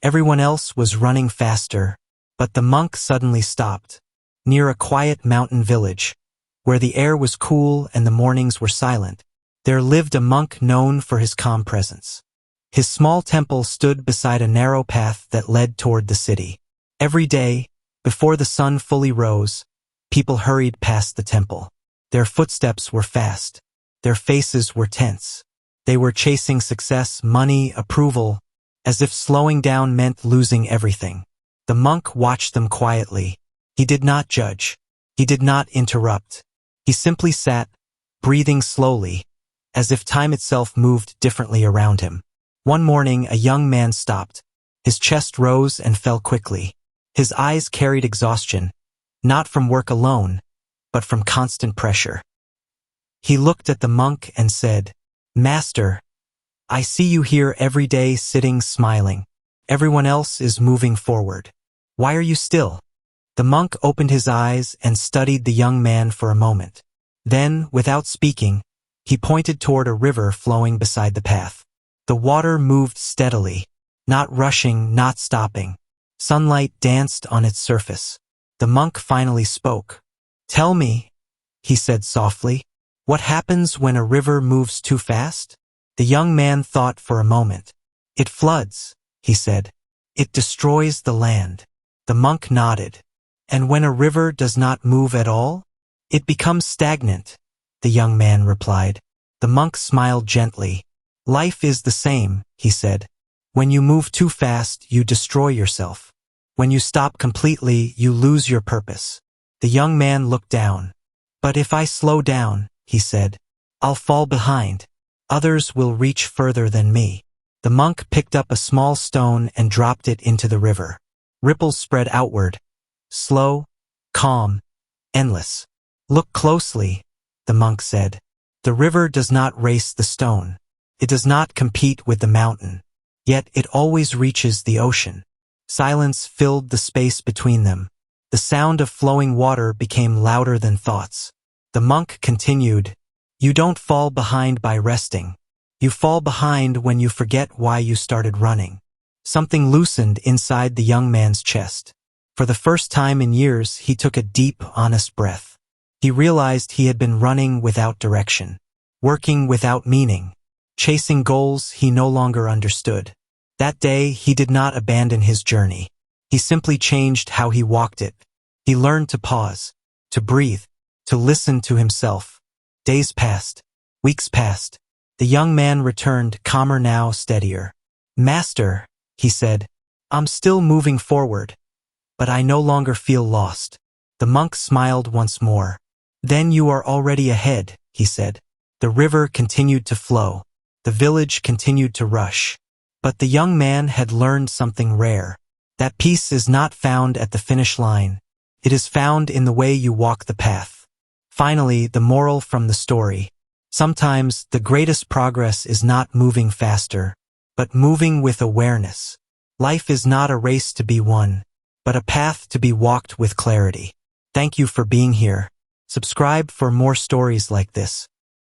Everyone else was running faster, but the monk suddenly stopped, near a quiet mountain village, where the air was cool and the mornings were silent. There lived a monk known for his calm presence. His small temple stood beside a narrow path that led toward the city. Every day, before the sun fully rose, people hurried past the temple. Their footsteps were fast. Their faces were tense. They were chasing success, money, approval, as if slowing down meant losing everything. The monk watched them quietly. He did not judge. He did not interrupt. He simply sat, breathing slowly, as if time itself moved differently around him. One morning, a young man stopped. His chest rose and fell quickly. His eyes carried exhaustion, not from work alone, but from constant pressure. He looked at the monk and said, "Master, I see you here every day sitting smiling. Everyone else is moving forward. Why are you still?" The monk opened his eyes and studied the young man for a moment. Then, without speaking, he pointed toward a river flowing beside the path. The water moved steadily, not rushing, not stopping. Sunlight danced on its surface. The monk finally spoke. "Tell me," he said softly, "what happens when a river moves too fast?" The young man thought for a moment. "It floods," he said. "It destroys the land." The monk nodded. "And when a river does not move at all? It becomes stagnant," the young man replied. The monk smiled gently. "Life is the same," he said. "When you move too fast, you destroy yourself. When you stop completely, you lose your purpose." The young man looked down. "But if I slow down," he said, "I'll fall behind. Others will reach further than me." The monk picked up a small stone and dropped it into the river. Ripples spread outward, slow, calm, endless. "Look closely," the monk said. "The river does not race the stone. It does not compete with the mountain. Yet it always reaches the ocean." Silence filled the space between them. The sound of flowing water became louder than thoughts. The monk continued, "You don't fall behind by resting. You fall behind when you forget why you started running." Something loosened inside the young man's chest. For the first time in years, he took a deep, honest breath. He realized he had been running without direction, working without meaning, chasing goals he no longer understood. That day, he did not abandon his journey. He simply changed how he walked it. He learned to pause, to breathe, to listen to himself. Days passed. Weeks passed. The young man returned, calmer now, steadier. "Master," he said, "I'm still moving forward, but I no longer feel lost." The monk smiled once more. "Then you are already ahead," he said. The river continued to flow. The village continued to rush. But the young man had learned something rare. That peace is not found at the finish line. It is found in the way you walk the path. Finally, the moral from the story. Sometimes the greatest progress is not moving faster, but moving with awareness. Life is not a race to be won, but a path to be walked with clarity. Thank you for being here. Subscribe for more stories like this.